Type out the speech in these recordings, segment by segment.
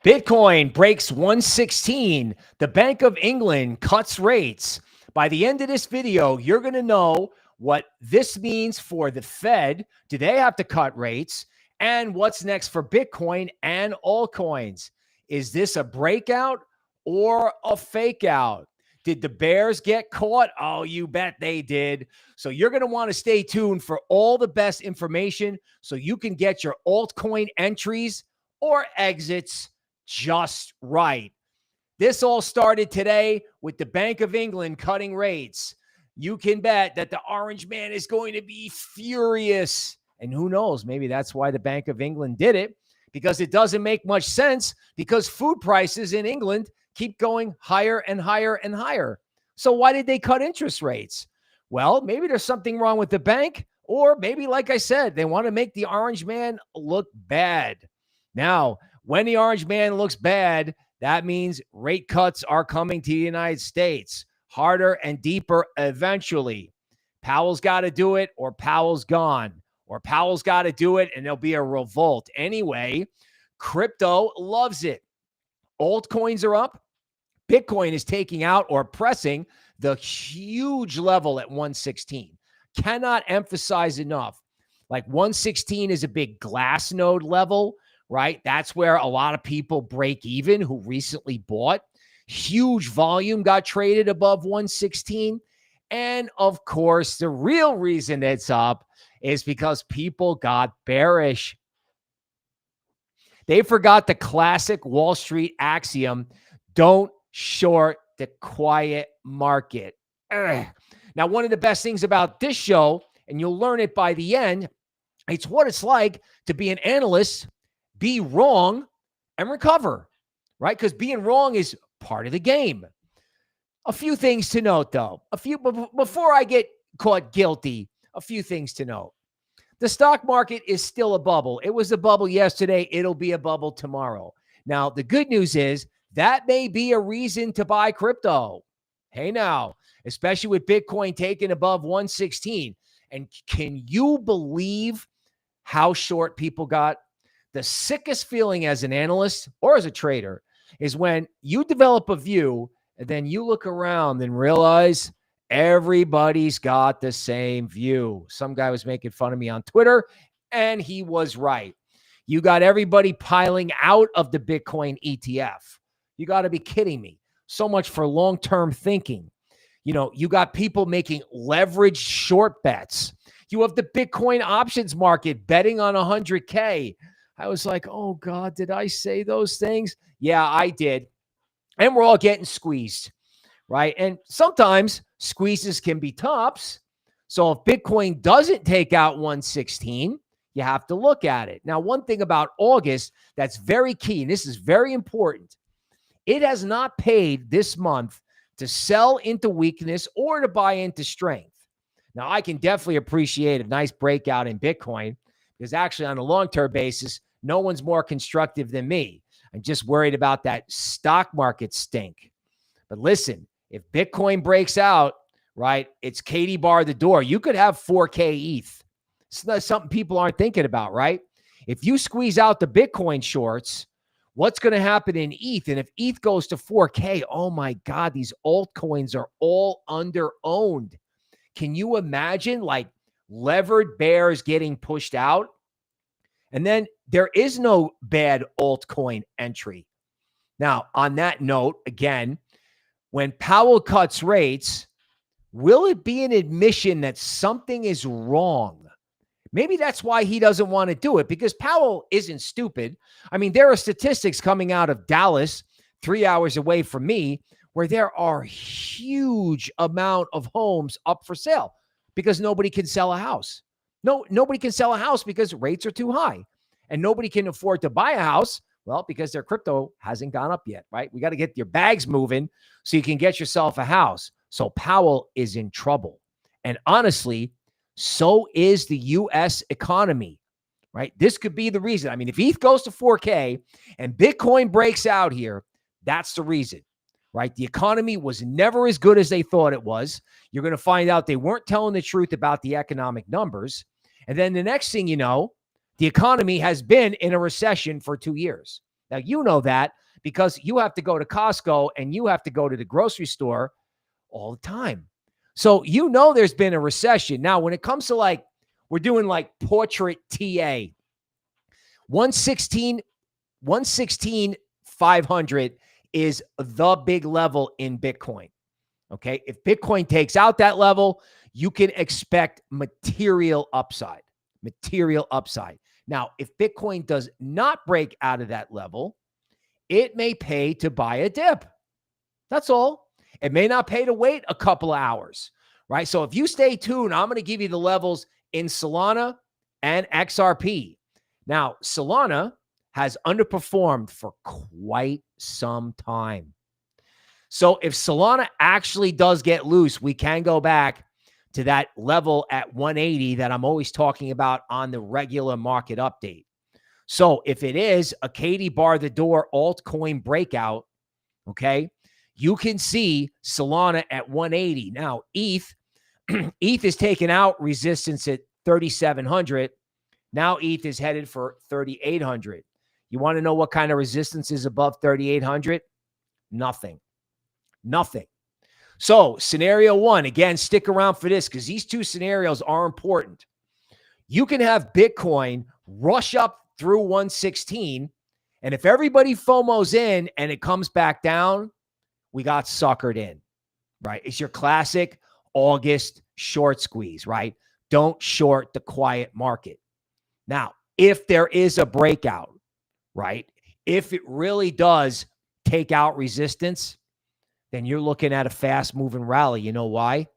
Bitcoin breaks 116. The Bank of England cuts rates. By the end of this video, you're going to know what this means for the Fed. Do they have to cut rates? And what's next for Bitcoin and altcoins? Is this a breakout or a fake out? Did the bears get caught? Oh, you bet they did. So you're going to want to stay tuned for all the best information so you can get your altcoin entries or exits just right. This all started today with the Bank of England cutting rates. You can bet that the orange man is going to be furious. And who knows, maybe that's why the Bank of England did it, because it doesn't make much sense because food prices in England keep going higher and higher and higher. So why did they cut interest rates? Well, maybe there's something wrong with the bank, or maybe, like I said, they want to make the orange man look bad. Now, when the orange man looks bad, that means rate cuts are coming to the United States, harder and deeper eventually. Powell's got to do it, or Powell's gone, or Powell's got to do it and there'll be a revolt. Anyway, crypto loves it. Altcoins are up. Bitcoin is taking out or pressing the huge level at 116. Cannot emphasize enough. Like 116 is a big glass node level, right? That's where a lot of people break even who recently bought. Huge volume got traded above 116. And of course, the real reason it's up is because people got bearish. They forgot the classic Wall Street axiom: don't short the quiet market. Ugh. Now, one of the best things about this show, and you'll learn it by the end, it's what it's like to be an analyst, be wrong, and recover, right? Because being wrong is part of the game. A few things to note, though. Before I get caught guilty, a few things to note. The stock market is still a bubble. It was a bubble yesterday. It'll be a bubble tomorrow. Now, the good news is that may be a reason to buy crypto. Hey, now, especially with Bitcoin taking above 116. And can you believe how short people got? The sickest feeling as an analyst or as a trader is when you develop a view and then you look around and realize everybody's got the same view. Some guy was making fun of me on Twitter, and he was right. You got everybody piling out of the Bitcoin ETF. You got to be kidding me. So much for long-term thinking. You know, you got people making leveraged short bets. You have the Bitcoin options market betting on 100K. I was like, oh God, did I say those things? Yeah, I did. And we're all getting squeezed, right? And sometimes squeezes can be tops. So if Bitcoin doesn't take out 116, you have to look at it. Now, one thing about August that's very key, and this is very important, it has not paid this month to sell into weakness or to buy into strength. Now, I can definitely appreciate a nice breakout in Bitcoin because actually on a long-term basis, no one's more constructive than me. I'm just worried about that stock market stink. But listen, if Bitcoin breaks out, right, it's Katie bar the door. You could have 4K ETH. It's not something people aren't thinking about, right? If you squeeze out the Bitcoin shorts, what's going to happen in ETH? And if ETH goes to 4K, oh my God, these altcoins are all under-owned. Can you imagine like levered bears getting pushed out? And then there is no bad altcoin entry. Now, on that note, again, when Powell cuts rates, will it be an admission that something is wrong? Maybe that's why he doesn't want to do it, because Powell isn't stupid. I mean, there are statistics coming out of Dallas, 3 hours away from me, where there are huge amount of homes up for sale because nobody can sell a house. Nobody can sell a house because rates are too high. And nobody can afford to buy a house, well, because their crypto hasn't gone up yet, right? We got to get your bags moving so you can get yourself a house. So Powell is in trouble. And honestly, so is the U.S. economy, right? This could be the reason. I mean, if ETH goes to 4K and Bitcoin breaks out here, that's the reason, right? The economy was never as good as they thought it was. You're going to find out they weren't telling the truth about the economic numbers. And then the next thing you know, the economy has been in a recession for 2 years. Now, you know that because you have to go to Costco and you have to go to the grocery store all the time. So you know there's been a recession. Now, when it comes to like, we're doing like portrait TA, 116, 116,500 is the big level in Bitcoin. Okay. If Bitcoin takes out that level, you can expect material upside. Material upside. Now, if Bitcoin does not break out of that level, it may pay to buy a dip. That's all. It may not pay to wait a couple of hours, right? So if you stay tuned, I'm going to give you the levels in Solana and XRP. Now, Solana has underperformed for quite some time. So if Solana actually does get loose, we can go back to that level at 180 that I'm always talking about on the regular market update. So if it is a Katie bar the door altcoin breakout, okay, you can see Solana at 180. Now, ETH is taking out resistance at 3,700. Now ETH is headed for 3,800. You want to know what kind of resistance is above 3,800? Nothing. Nothing. So scenario one, again, stick around for this because these two scenarios are important. You can have Bitcoin rush up through 116, and if everybody FOMOs in and it comes back down, we got suckered in, right? It's your classic August short squeeze, right? Don't short the quiet market. Now, if there is a breakout, right? If it really does take out resistance, then you're looking at a fast-moving rally. You know why?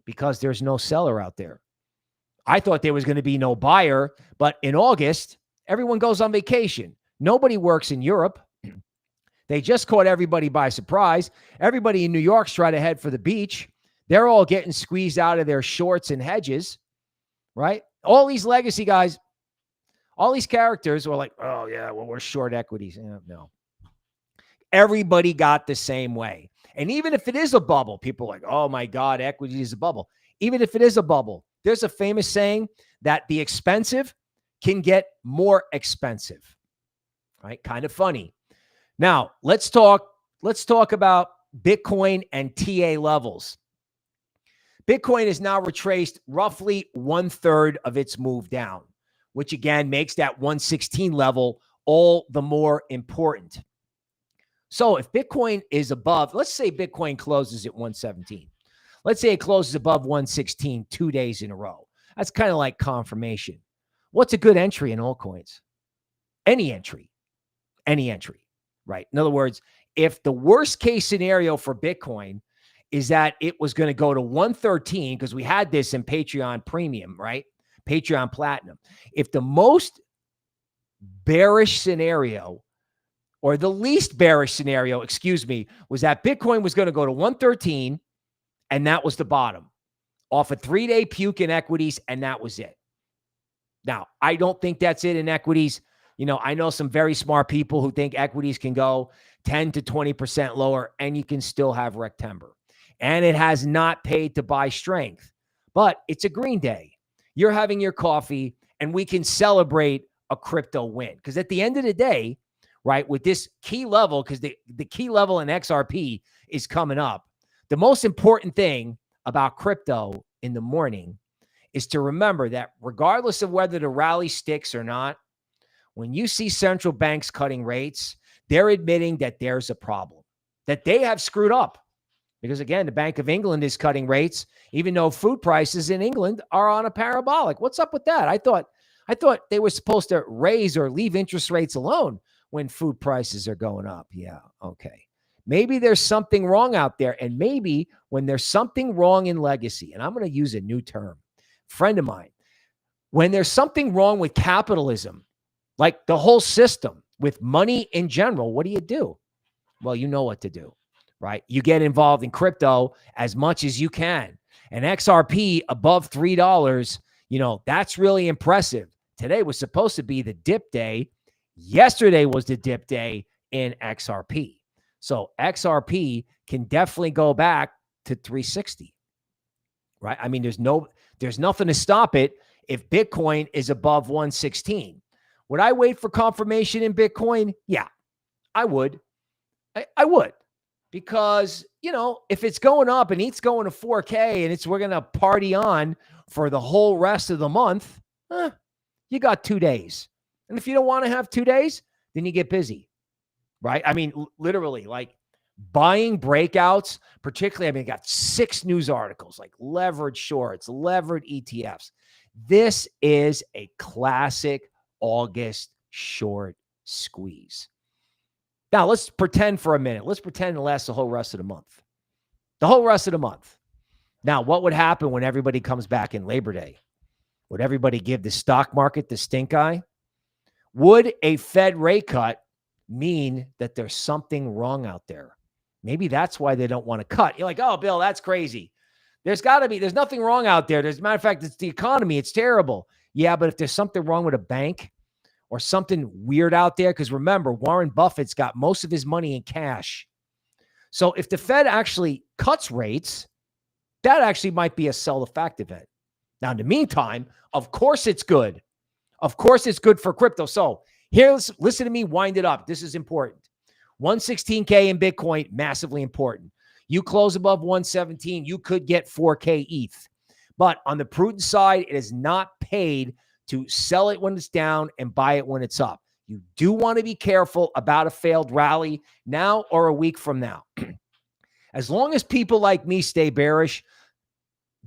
Because there's no seller out there. I thought there was going to be no buyer, but in August, everyone goes on vacation. Nobody works in Europe. They just caught everybody by surprise. Everybody in New York's trying to head for the beach. They're all getting squeezed out of their shorts and hedges, right? All these legacy guys, all these characters were like, oh, yeah, well, we're short equities. No. Everybody got the same way. And even if it is a bubble, people are like, oh, my God, equity is a bubble. Even if it is a bubble, there's a famous saying that the expensive can get more expensive, right? Kind of funny. Now, let's talk about Bitcoin and TA levels. Bitcoin is now retraced roughly 1/3 of its move down, which again makes that 116 level all the more important. So if Bitcoin is above, let's say Bitcoin closes at 117. Let's say it closes above 116 2 days in a row. That's kind of like confirmation. What's a good entry in altcoins? Any entry, right? In other words, if the worst case scenario for Bitcoin is that it was going to go to 113, because we had this in Patreon Premium, right? Patreon Platinum. If the most bearish scenario, or the least bearish scenario, was that Bitcoin was going to go to 113, and that was the bottom off a 3-day puke in equities, and that was it. Now, I don't think that's it in equities. You know, I know some very smart people who think equities can go 10 to 20% lower, and you can still have Rectember. And it has not paid to buy strength, but it's a green day. You're having your coffee, and we can celebrate a crypto win. Because at the end of the day, right, with this key level, because the key level in XRP is coming up, the most important thing about crypto in the morning is to remember that regardless of whether the rally sticks or not, when you see central banks cutting rates, they're admitting that there's a problem, that they have screwed up. Because again, the Bank of England is cutting rates, even though food prices in England are on a parabolic. What's up with that? I thought they were supposed to raise or leave interest rates alone when food prices are going up. Yeah, okay. Maybe there's something wrong out there. And maybe when there's something wrong in legacy, and I'm going to use a new term, friend of mine, when there's something wrong with capitalism, like the whole system, with money in general, what do? Well, you know what to do, right? You get involved in crypto as much as you can. And XRP above $3, you know, that's really impressive. Today was supposed to be the dip day. Yesterday was the dip day in XRP. So XRP can definitely go back to 360, right? I mean, there's nothing to stop it if Bitcoin is above 116. Would I wait for confirmation in Bitcoin? Yeah. I would. I would. Because, you know, if it's going up and ETH's going to 4K and we're going to party on for the whole rest of the month, you got 2 days. And if you don't want to have 2 days, then you get busy, right? I mean, literally, like buying breakouts, particularly, I mean, I got 6 news articles, like levered shorts, levered ETFs. This is a classic August short squeeze. Now, let's pretend for a minute. Let's pretend it lasts the whole rest of the month. The whole rest of the month. Now, what would happen when everybody comes back in Labor Day? Would everybody give the stock market the stink eye? Would a Fed rate cut mean that there's something wrong out there? Maybe that's why they don't want to cut. You're like, oh, Bill, that's crazy. There's nothing wrong out there. As a matter of fact, it's the economy. It's terrible. Yeah, but if there's something wrong with a bank or something weird out there, because remember, Warren Buffett's got most of his money in cash. So if the Fed actually cuts rates, that actually might be a sell the fact event. Now, in the meantime, of course it's good. Of course it's good for crypto. So here's, listen to me wind it up. This is important. 116K in Bitcoin, massively important. You close above 117, you could get 4K ETH. But on the prudent side, it is not paid to sell it when it's down and buy it when it's up. You do want to be careful about a failed rally now or a week from now. As long as people like me stay bearish,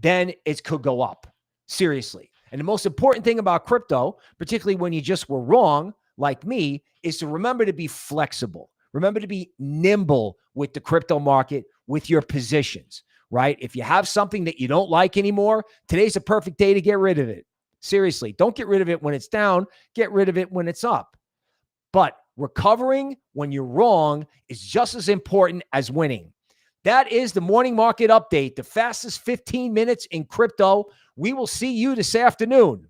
then it could go up. Seriously. And the most important thing about crypto, particularly when you just were wrong, like me, is to remember to be flexible. Remember to be nimble with the crypto market, with your positions, right? If you have something that you don't like anymore, today's a perfect day to get rid of it. Seriously, don't get rid of it when it's down. Get rid of it when it's up. But recovering when you're wrong is just as important as winning. That is the morning market update, the fastest 15 minutes in crypto. We will see you this afternoon.